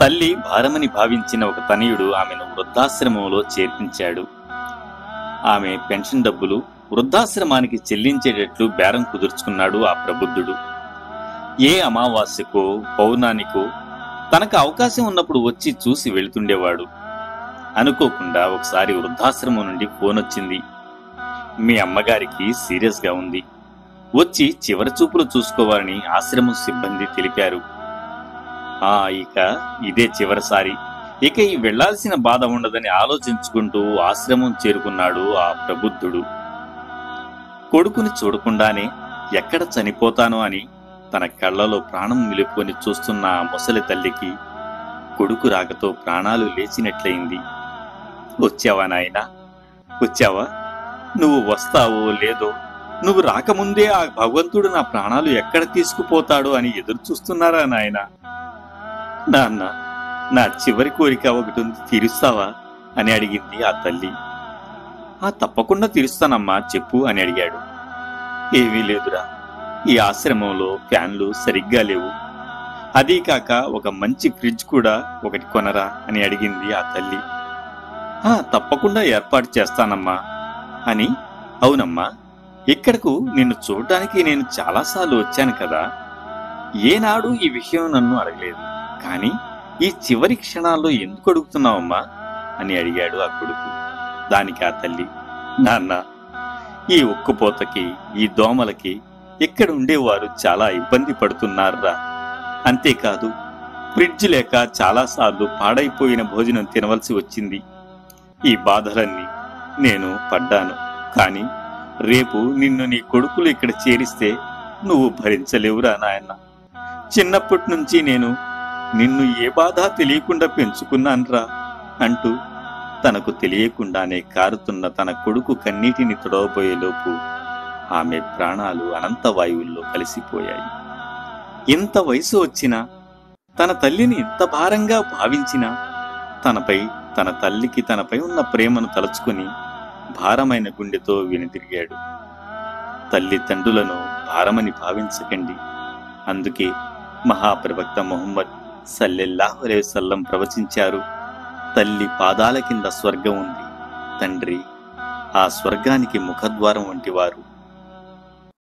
తల్లి భారమని భావించిన ఒక తనయుడు ఆమెను వృద్ధాశ్రమంలో చేర్పించాడు. ఆమె పెన్షన్ డబ్బులు వృద్ధాశ్రమానికి చెల్లించేటట్లు బేరం కుదుర్చుకున్నాడు ఆ ప్రబుద్ధుడు. ఏ అమావాస్యకో పౌర్ణానికో తనకు అవకాశం ఉన్నప్పుడు వచ్చి చూసి వెళుతుండేవాడు. అనుకోకుండా ఒకసారి వృద్ధాశ్రమం నుండి ఫోన్ వచ్చింది. మీ అమ్మగారికి సీరియస్ గా ఉంది, వచ్చి చివరి చూపులు చూసుకోవాలని ఆశ్రమం సిబ్బంది తెలిపారు. ఇక ఇదే చివరిసారి, ఇక ఈ వెళ్లాల్సిన బాధ ఉండదని ఆలోచించుకుంటూ ఆశ్రమం చేరుకున్నాడు ఆ ప్రబుద్ధుడు. కొడుకుని చూడకుండానే ఎక్కడ చనిపోతానో అని తన కళ్లలో ప్రాణం నిలుపుకొని చూస్తున్న ఆ ముసలి తల్లికి కొడుకు రాకతో ప్రాణాలు లేచినట్లయింది. వచ్చావా నాయనా, వచ్చావా? నువ్వు వస్తావో లేదో, నువ్వు రాకముందే ఆ భగవంతుడు నా ప్రాణాలు ఎక్కడ తీసుకుపోతాడో అని ఎదురు చూస్తున్నారా నాయనా? నాన్న, నా చివరి కోరిక ఒకటి ఉంది, తీరుస్తావా అని అడిగింది ఆ తల్లి. తప్పకుండా తీరుస్తానమ్మా, చెప్పు అని అడిగాడు. ఏమీ లేదురా, ఈ ఆశ్రమంలో ఫ్యాన్లు సరిగ్గా లేవు, అదీ కాక ఒక మంచి ఫ్రిడ్జ్ కూడా ఒకటి కొనరా అని అడిగింది ఆ తల్లి. తప్పకుండా ఏర్పాటు చేస్తానమ్మా అని. అవునమ్మా, ఇక్కడకు నిన్ను చూడటానికి నేను చాలాసార్లు వచ్చాను కదా, ఏనాడు ఈ విషయం నన్ను అడగలేదు, కానీ ఈ చివరి క్షణాల్లో ఎందుకు అడుగుతున్నావమ్మా అని అడిగాడు ఆ కొడుకు. దానికి ఆ తల్లి, నాన్న, ఈ ఉక్కుపోతకి ఈ దోమలకి ఇక్కడ ఉండేవారు చాలా ఇబ్బంది పడుతున్నారా, అంతేకాదు ఫ్రిడ్జ్ లేక చాలాసార్లు పాడైపోయిన భోజనం తినవలసి వచ్చింది. ఈ బాధలన్నీ నేను పడ్డాను, కానీ రేపు నిన్ను నీ కొడుకులు ఇక్కడ చేరిస్తే నువ్వు భరించలేవురా నాయన్న. చిన్నప్పటి నుంచి నేను నిన్ను ఏ బాధ తెలియకుండా పెంచుకున్నాన్రా అంటూ తనకు తెలియకుండానే కారుతున్న తన కొడుకు కన్నీటిని తొడవబోయేలోపు ఆమె ప్రాణాలు అనంత వాయువుల్లో కలిసిపోయాయి. ఇంత వయసు వచ్చినా తన తల్లిని ఇంత భారంగా భావించినా తన తల్లికి తనపై ఉన్న ప్రేమను తలుచుకుని భారమైన గుండెతో వెనుతిరిగాడు. తల్లిదండ్రులను భారమని భావించకండి. అందుకే మహాప్రవక్త ముహమ్మద్ సల్లెల్లాహు అలైహి వసల్లం ప్రవచించారు, తల్లి పాదాల కింద స్వర్గం ఉంది, తండ్రి ఆ స్వర్గానికి ముఖద్వారం వంటివారు